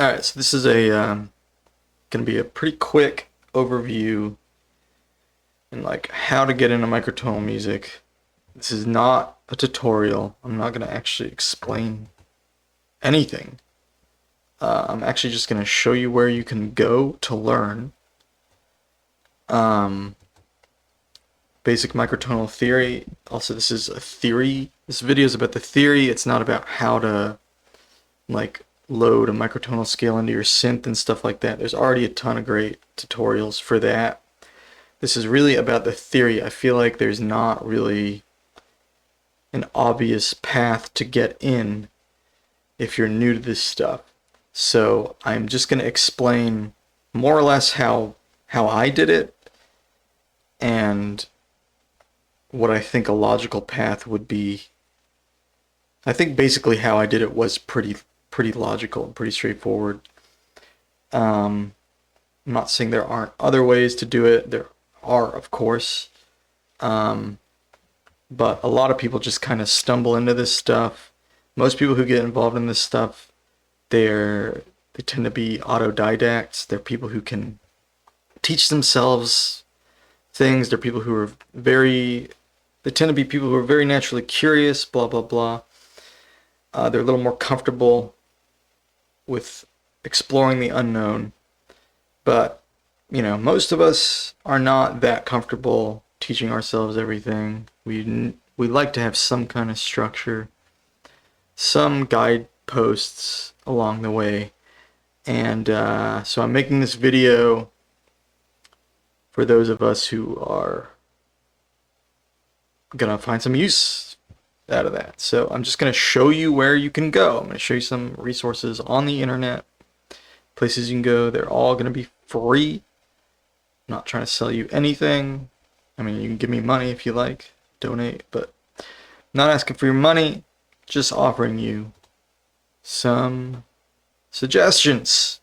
Alright, so this is a gonna be a pretty quick overview and like how to get into microtonal music. This is not a tutorial. I'm not gonna actually explain anything. I'm actually just gonna show you where you can go to learn um, basic microtonal theory. Also, this is a theory. This video is about the theory. It's not about how to like load a microtonal scale into your synth and stuff like that. There's already a ton of great tutorials for that. This is really about the theory. I feel like there's not really an obvious path to get in if you're new to this stuff. So I'm just going to explain more or less how I did it and what I think a logical path would be. I think basically how I did it was pretty logical and pretty straightforward. I'm not saying there aren't other ways to do it. There are, of course. But a lot of people just kind of stumble into this stuff. Most people who get involved in this stuff, they tend to be autodidacts. They're people who can teach themselves things. They're people who are they tend to be people who are very naturally curious, blah, blah, blah. They're a little more comfortable with exploring the unknown. But, most of us are not that comfortable teaching ourselves everything. We like to have some kind of structure, some guideposts along the way. And so I'm making this video for those of us who are gonna find some use out of that. So I'm just gonna show you where you can go. I'm gonna show you some resources on the internet, places you can go. They're all gonna be free. I'm not trying to sell you anything. I mean, you can give me money if you like, donate, but I'm not asking for your money, just offering you some suggestions.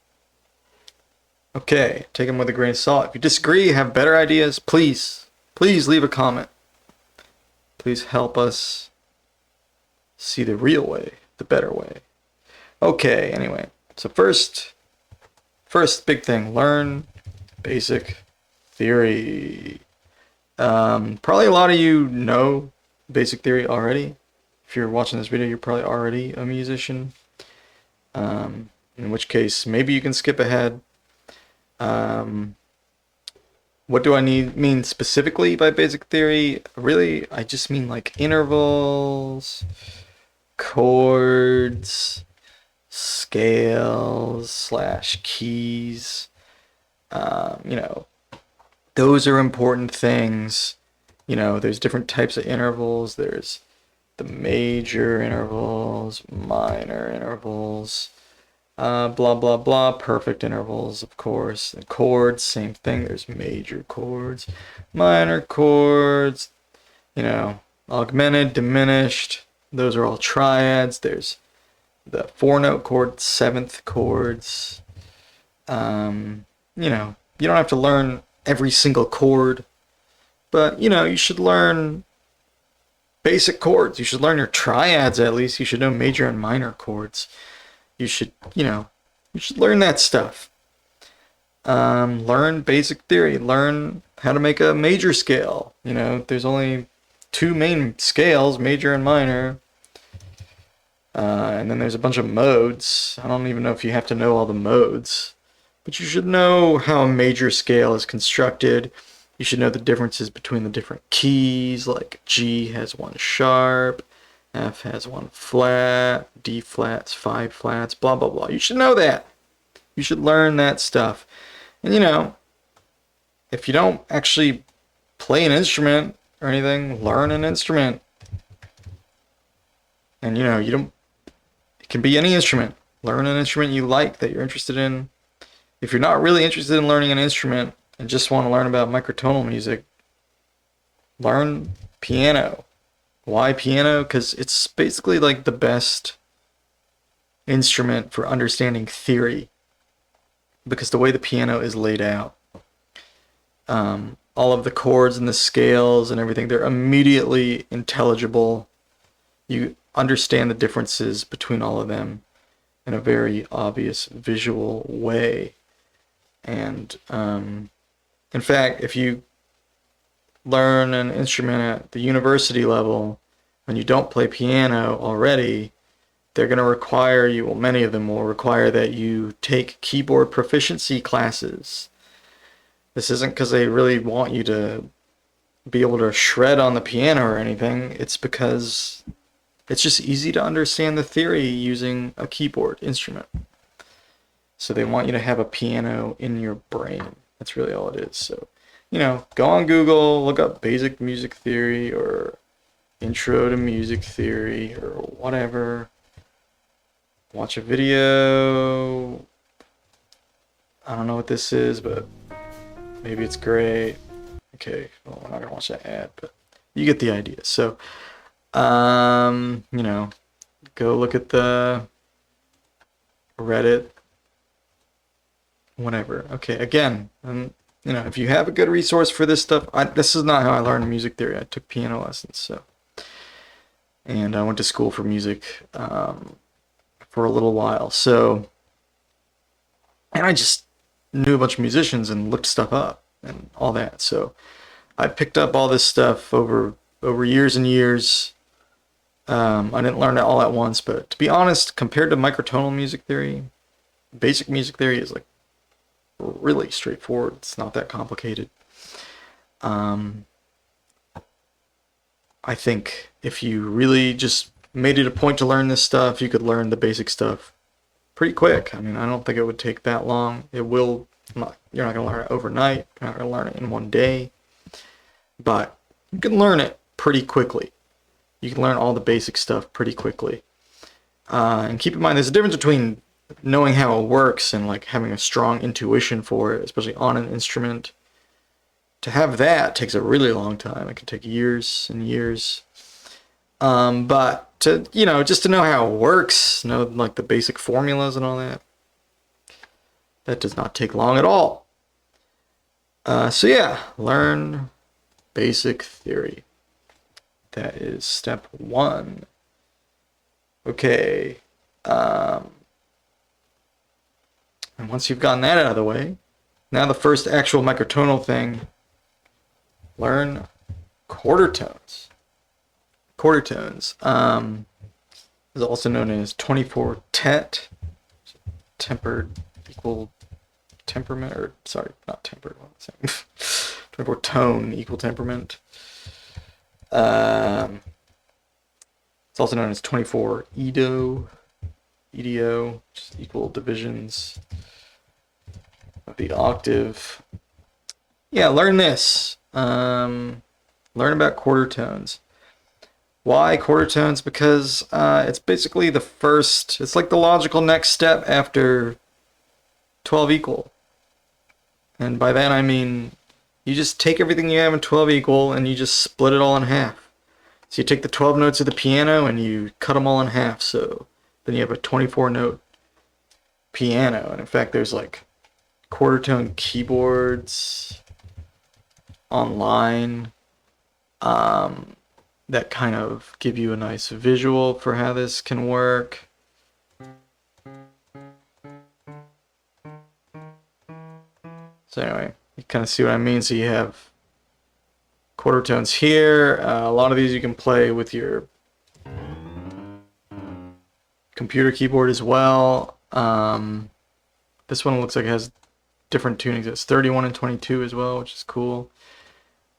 Okay, take them with a grain of salt. If you disagree, have better ideas, please leave a comment. Please help us see the real way, the better way. Okay, anyway, so first big thing, learn basic theory. Probably a lot of you know basic theory already. If you're watching this video, you're probably already a musician. In which case, maybe you can skip ahead. What do I mean specifically by basic theory? Really, I just mean like intervals, chords, scales / keys. Those are important things. There's different types of intervals. There's the major intervals, minor intervals, blah, blah, blah, perfect intervals, of course. And chords, same thing. There's major chords, minor chords, augmented, diminished. Those are all triads. There's the 4-note chord, seventh chords. You don't have to learn every single chord, but you should learn basic chords. You should learn your triads at least. You should know major and minor chords. You should learn that stuff. Learn basic theory. Learn how to make a major scale. There's only two main scales, major and minor. And then there's a bunch of modes. I don't even know if you have to know all the modes. But you should know how a major scale is constructed. You should know the differences between the different keys, like G has one sharp, F has one flat, D flats, 5 flats, blah, blah, blah. You should know that. You should learn that stuff. And if you don't actually play an instrument or anything, learn an instrument. And it can be any instrument. Learn an instrument you like that you're interested in. If you're not really interested in learning an instrument and just want to learn about microtonal music, learn piano. Why piano? Because it's basically like the best instrument for understanding theory. Because the way the piano is laid out, all of the chords and the scales and everything, they're immediately intelligible. You understand the differences between all of them. in a very obvious visual way. And in fact, if you learn an instrument at the university level and you don't play piano already, they're going to require you, well, many of them will require that you take keyboard proficiency classes. This isn't because they really want you to be able to shred on the piano or anything. It's because it's just easy to understand the theory using a keyboard instrument. So they want you to have a piano in your brain. That's really all it is. So, go on Google, look up basic music theory or intro to music theory or whatever. Watch a video. I don't know what this is, but maybe it's great. Okay, well, we're not gonna watch that ad, but you get the idea. So, go look at the Reddit, whatever. Okay, again, if you have a good resource for this stuff, this is not how I learned music theory. I took piano lessons, and I went to school for music for a little while. So, and I just knew a bunch of musicians and looked stuff up and all that. So I picked up all this stuff over years and years. I didn't learn it all at once, but to be honest, compared to microtonal music theory, basic music theory is like really straightforward. It's not that complicated. I think if you really just made it a point to learn this stuff, you could learn the basic stuff pretty quick. I mean, I don't think it would take that long. You're not going to learn it overnight. You're not going to learn it in one day. But you can learn it pretty quickly. You can learn all the basic stuff pretty quickly. And keep in mind, there's a difference between knowing how it works and like having a strong intuition for it, especially on an instrument. To have that takes a really long time. It can take years and years. But to, just to know how it works, know like the basic formulas and all that, that does not take long at all. So yeah, learn basic theory. That is step 1. Okay. And once you've gotten that out of the way, now the first actual microtonal thing, learn quarter tones. Quarter tones is also known as 24 tet, tempered equal temperament, or sorry, not tempered, 24 tone equal temperament. It's also known as 24 EDO, just equal divisions of the octave. Yeah, learn this. Learn about quarter tones. Why quarter tones? Because it's basically it's like the logical next step after 12 equal. And by that I mean, you just take everything you have in 12 equal and you just split it all in half. So you take the 12 notes of the piano and you cut them all in half. So then you have a 24 note piano. And in fact, there's like quarter tone keyboards online that kind of give you a nice visual for how this can work. So anyway, you kind of see what I mean. So you have quarter tones here. A lot of these you can play with your computer keyboard as well. This one looks like it has different tunings. It's 31 and 22 as well, which is cool.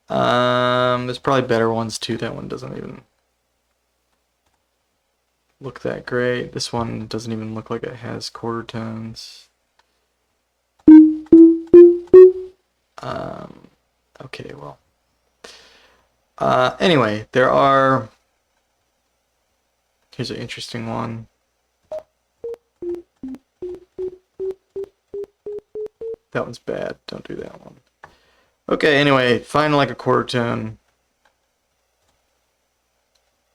There's probably better ones too. That one doesn't even look that great. This one doesn't even look like it has quarter tones. Okay, well. Anyway, here's an interesting one. That one's bad. Don't do that one. Okay, anyway, find like a quarter tone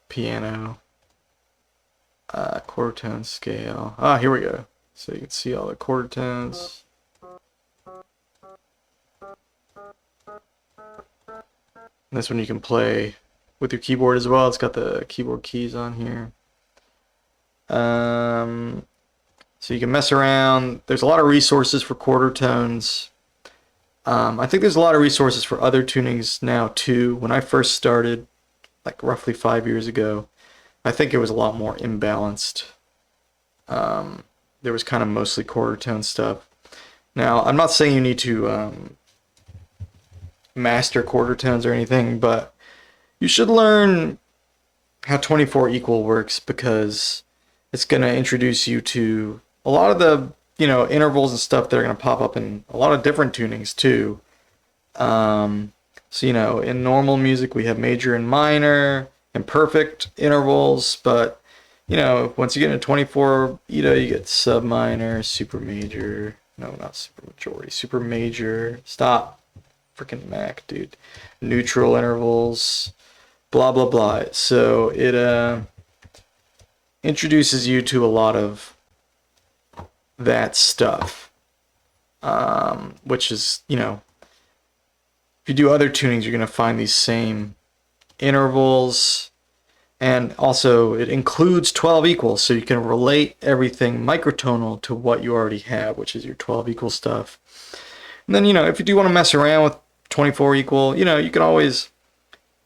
piano. Quarter tone scale. Here we go. So you can see all the quarter tones. This one you can play with your keyboard as well. It's got the keyboard keys on here. So you can mess around. There's a lot of resources for quarter tones. I think there's a lot of resources for other tunings now too. When I first started, like roughly 5 years ago, I think it was a lot more imbalanced. There was kind of mostly quarter tone stuff. Now, I'm not saying you need to master quarter tones or anything, but you should learn how 24 equal works, because it's going to introduce you to a lot of the, intervals and stuff that are going to pop up in a lot of different tunings too. So, in normal music, we have major and minor and perfect intervals, but, once you get into 24, you get sub minor, super major, no, not super majority, super major, stop, freaking Mac, dude, neutral intervals, blah, blah, blah. So it introduces you to a lot of that stuff, which is, if you do other tunings, you're going to find these same intervals. And also, it includes 12 equals, so you can relate everything microtonal to what you already have, which is your 12 equal stuff. And then, if you do want to mess around with 24 equal, you can always,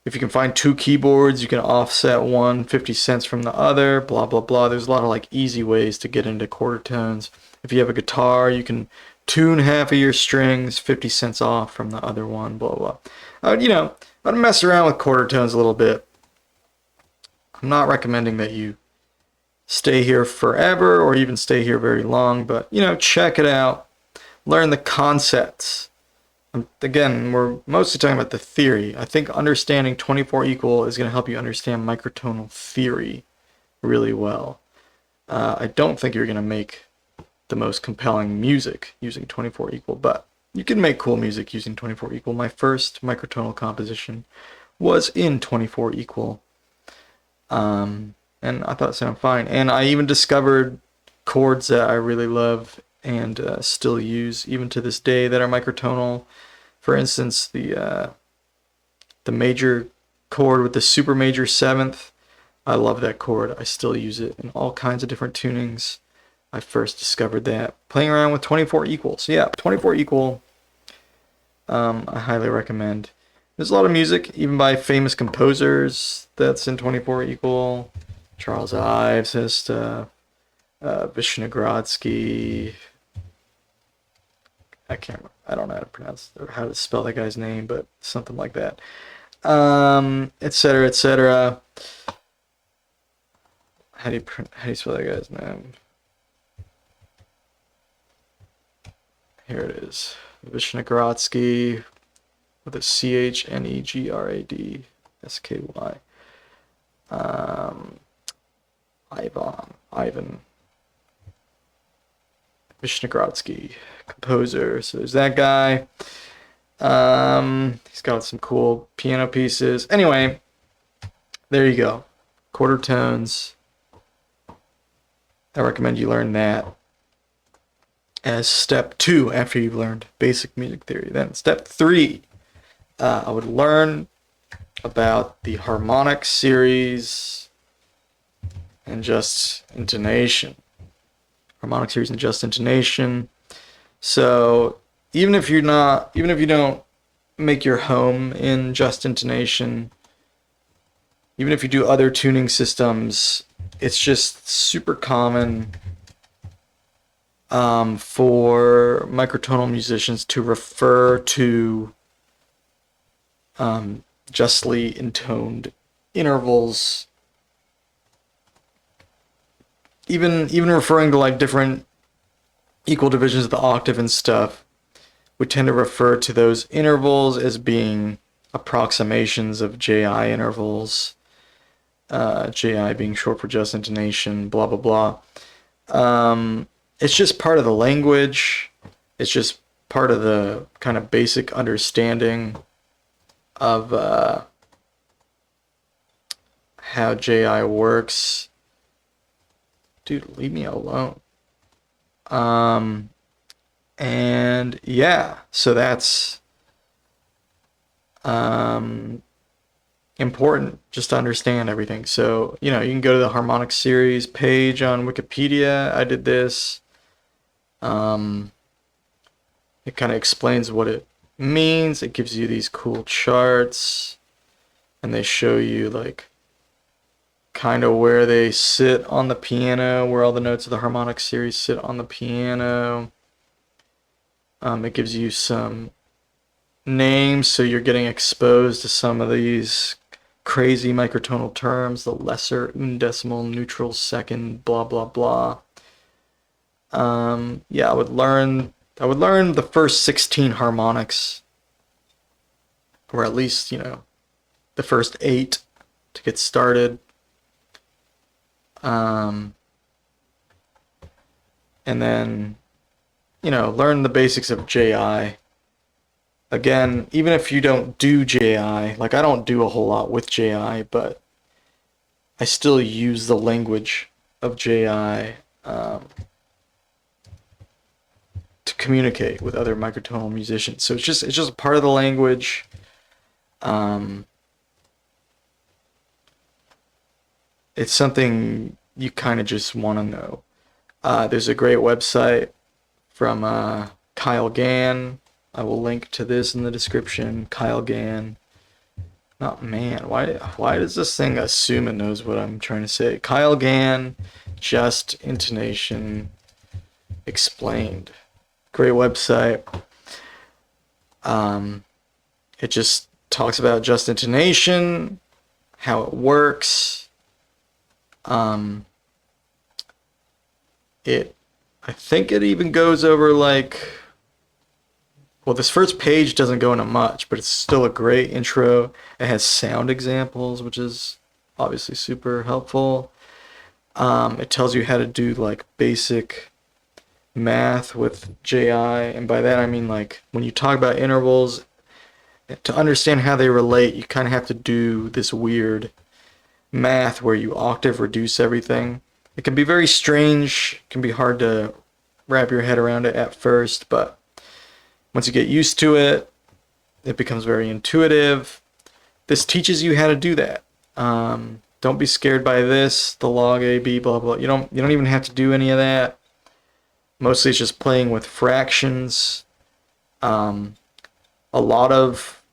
if you can find two keyboards, you can offset one 50 cents from the other, blah, blah, blah. There's a lot of easy ways to get into quarter tones. If you have a guitar, you can tune half of your strings 50 cents off from the other one, blah, blah. I'd mess around with quarter tones a little bit. I'm not recommending that you stay here forever or even stay here very long, but, check it out. Learn the concepts. Again, we're mostly talking about the theory. I think understanding 24 equal is going to help you understand microtonal theory really well. I don't think you're going to make the most compelling music using 24 equal, but you can make cool music using 24 equal. My first microtonal composition was in 24 equal, and I thought it sounded fine. And I even discovered chords that I really love and still use even to this day that are microtonal. For instance, the major chord with the super major seventh. I love that chord. I still use it in all kinds of different tunings. I first discovered that playing around with 24 equal. So yeah, 24 equal, I highly recommend. There's a lot of music, even by famous composers, that's in 24 equal. Charles Ives has stuff. Vishnegradsky. I don't know how to pronounce or how to spell that guy's name, but something like that. Etc., etc. How do you spell that guy's name? Here it is. Vishnegradsky with a Chnegradsky. Ivan Vishnegradsky, composer. So there's that guy. He's got some cool piano pieces. Anyway, there you go. Quarter tones. I recommend you learn that as step 2 after you've learned basic music theory. Then step 3, I would learn about the harmonic series and just intonation. Harmonic series and just intonation. So even if you don't make your home in just intonation, even if you do other tuning systems, it's just super common for microtonal musicians to refer to justly intoned intervals, even referring to different equal divisions of the octave and stuff. We tend to refer to those intervals as being approximations of JI intervals, JI being short for just intonation, blah, blah, blah. It's just part of the language. It's just part of the kind of basic understanding of how JI works. Dude, leave me alone. And yeah, so that's important just to understand everything. So, you can go to the harmonic series page on Wikipedia. I did this. Um, it kind of explains what it means. It gives you these cool charts, and they show you like kind of where they sit on the piano, where all the notes of the harmonic series sit on the piano. It gives you some names, so you're getting exposed to some of these crazy microtonal terms, the lesser, undecimal, neutral, second, blah blah blah. Yeah, I would learn the first 16 harmonics, or at least, the first 8 to get started. And then, learn the basics of JI. Again, even if you don't do JI, like I don't do a whole lot with JI, but I still use the language of JI to communicate with other microtonal musicians. So it's just a part of the language. It's something you kind of just want to know. There's a great website from Kyle Gann. I will link to this in the description. Kyle Gann. Oh man, why does this thing assume it knows what I'm trying to say? Kyle Gann, Just Intonation Explained. Great website. It just talks about just intonation, how it works. I think it even goes over well, this first page doesn't go into much, but it's still a great intro. It has sound examples, which is obviously super helpful. It tells you how to do basic math with JI, and by that I mean when you talk about intervals, to understand how they relate, you kind of have to do this weird math where you octave reduce everything. It can be very strange, it can be hard to wrap your head around it at first, but once you get used to it, it becomes very intuitive. This teaches you how to do that. Don't be scared by this, the log A, B, blah, blah. You don't even have to do any of that. Mostly it's just playing with fractions. A lot of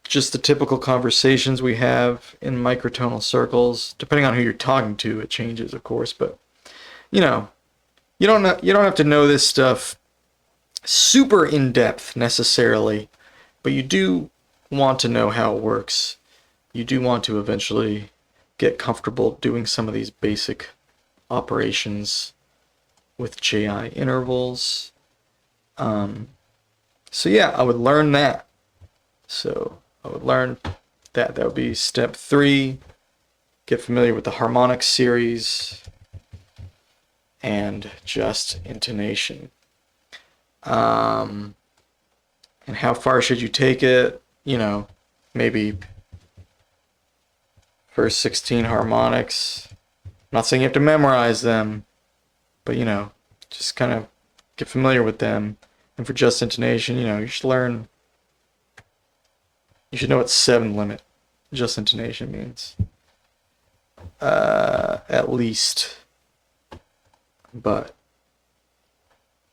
just the typical conversations we have in microtonal circles. Depending on who you're talking to, it changes, of course. But you don't have to know this stuff super in depth necessarily, but you do want to know how it works. You do want to eventually get comfortable doing some of these basic operations with JI intervals. So yeah, I would learn that. So I would learn that. That would be step 3. Get familiar with the harmonics series and just intonation. And how far should you take it? Maybe first 16 harmonics. I'm not saying you have to memorize them, but just kind of get familiar with them. And for just intonation, you should learn. You should know what 7 limit just intonation means. At least. But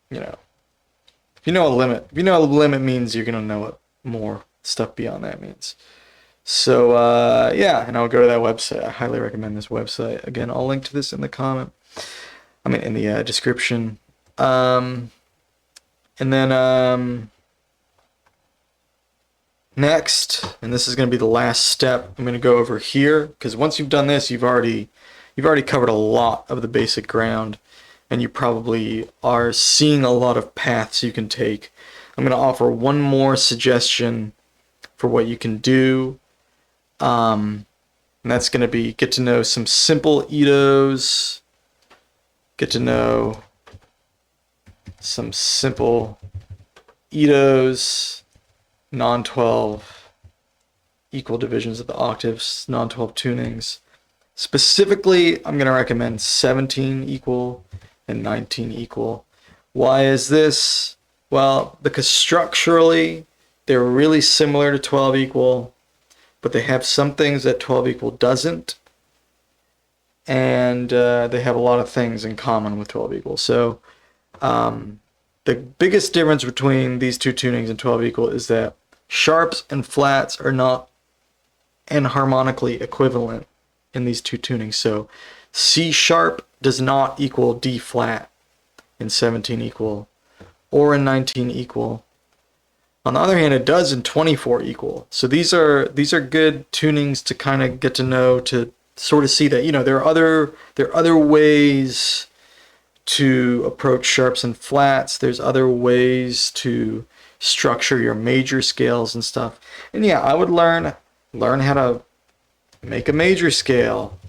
if you know a limit means, you're gonna know what more stuff beyond that means. So yeah, and I'll go to that website. I highly recommend this website. Again, I'll link to this in the in the description. And then next, and this is going to be the last step, I'm going to go over here, because once you've done this, you've already covered a lot of the basic ground, and you probably are seeing a lot of paths you can take. I'm going to offer one more suggestion for what you can do, and that's going to be get to know some simple edos, get to know some simple edos, non-12 equal divisions of the octaves, non-12 tunings. Specifically, I'm going to recommend 17 equal and 19 equal. Why is this? Well, because structurally, they're really similar to 12 equal, but they have some things that 12 equal doesn't. and they have a lot of things in common with 12 equal. So the biggest difference between these two tunings and 12 equal is that sharps and flats are not enharmonically equivalent in these two tunings. So C sharp does not equal D flat in 17 equal or in 19 equal. On the other hand, it does in 24 equal. So these are good tunings to kind of get to know, to sort of see that, you know, there are other ways to approach sharps and flats. There's other ways to structure your major scales and stuff. And yeah, I would learn how to make a major scale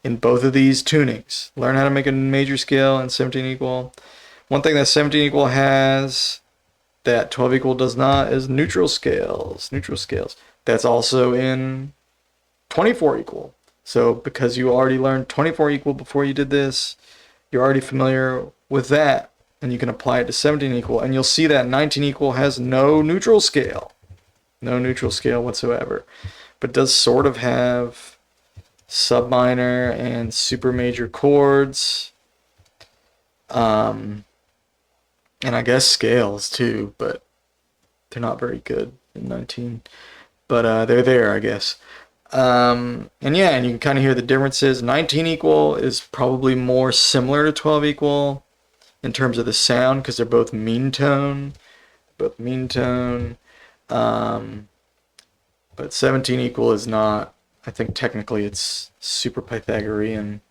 in both of these tunings. Learn how to make a major scale in 17 equal. One thing that 17 equal has that 12 equal does not is neutral scales. Neutral scales. That's also in 24 equal. So because you already learned 24 equal before you did this, you're already familiar with that, and you can apply it to 17 equal, and you'll see that 19 equal has no neutral scale. No neutral scale whatsoever. But does sort of have subminor and super major chords. And I guess scales too, but they're not very good in 19. But they're there, I guess. And yeah, and you can kind of hear the differences. 19 equal is probably more similar to 12 equal in terms of the sound, because they're both mean tone. But 17 equal is not. I think technically it's super Pythagorean,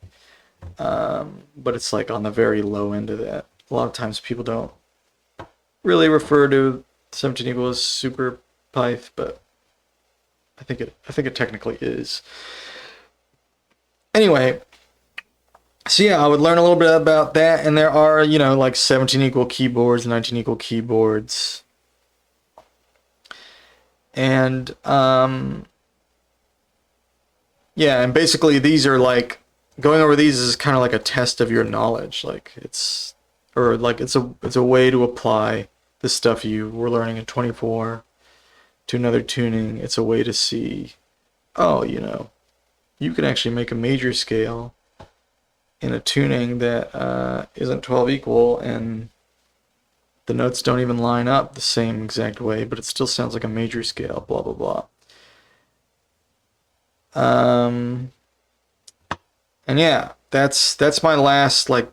but it's like on the very low end of that. A lot of times people don't really refer to 17 equal as super Pyth, but I think it technically is. Anyway, so yeah, I would learn a little bit about that, and there are, you know, like 17 equal keyboards, 19 equal keyboards. And yeah, and basically these are like, going over these is kind of like a test of your knowledge. Like it's a way to apply the stuff you were learning in 24 to another tuning. It's a way to see, oh, you know, you can actually make a major scale in a tuning that isn't 12 equal, and the notes don't even line up the same exact way, but it still sounds like a major scale, blah, blah, blah. And yeah, that's my last, like,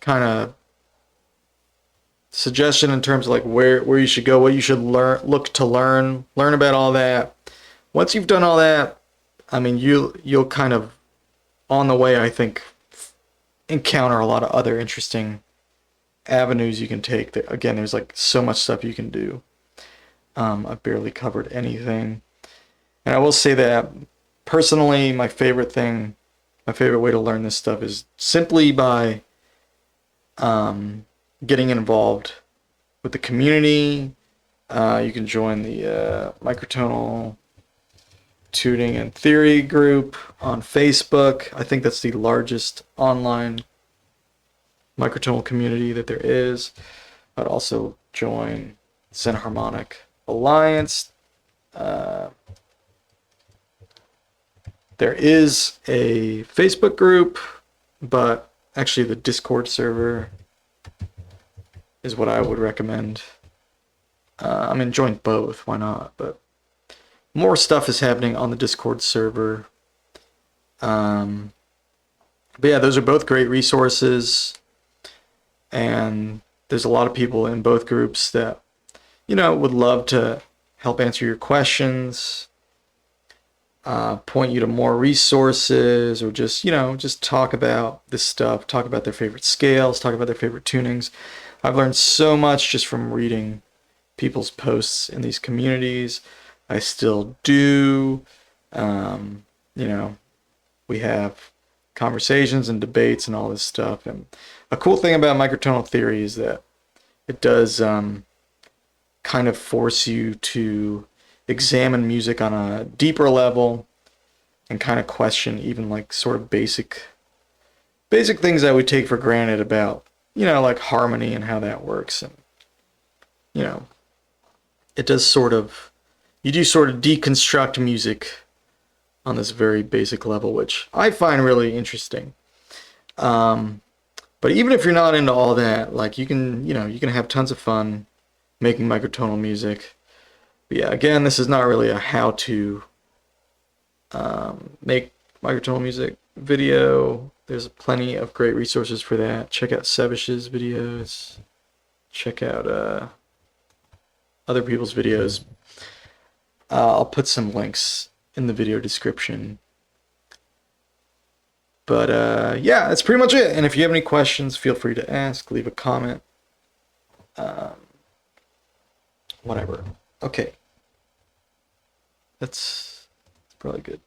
kind of suggestion in terms of like where you should go, what you should look to learn about all that. Once you've done all that, I mean, you'll kind of on the way, I think, encounter a lot of other interesting avenues you can take. Again, there's like so much stuff you can do. I've barely covered anything, and I will say that personally, my favorite way to learn this stuff is simply by getting involved with the community. You can join the microtonal tuning and theory group on Facebook. I think that's the largest online microtonal community that there is. I'd also join Zen Harmonic Alliance. There is a Facebook group, but actually the Discord server is what I would recommend. I mean, join both, why not? But more stuff is happening on the Discord server. But yeah, those are both great resources, and there's a lot of people in both groups that, you know, would love to help answer your questions, point you to more resources, or just, you know, just talk about this stuff, talk about their favorite scales, talk about their favorite tunings. I've learned so much just from reading people's posts in these communities. I still do. You know, we have conversations and debates and all this stuff. And a cool thing about microtonal theory is that it does kind of force you to examine music on a deeper level and kind of question even like sort of basic things that we take for granted about, you know, like harmony and how that works. And, you know, it does sort of, you do sort of deconstruct music on this very basic level, which I find really interesting. But even if you're not into all that, like you can, you can have tons of fun making microtonal music. But yeah, again, this is not really a how to make microtonal music video. There's plenty of great resources for that. Check out Sevish's videos. Check out other people's videos. I'll put some links in the video description. But yeah, that's pretty much it. And if you have any questions, feel free to ask, leave a comment. Whatever. Okay. That's probably good.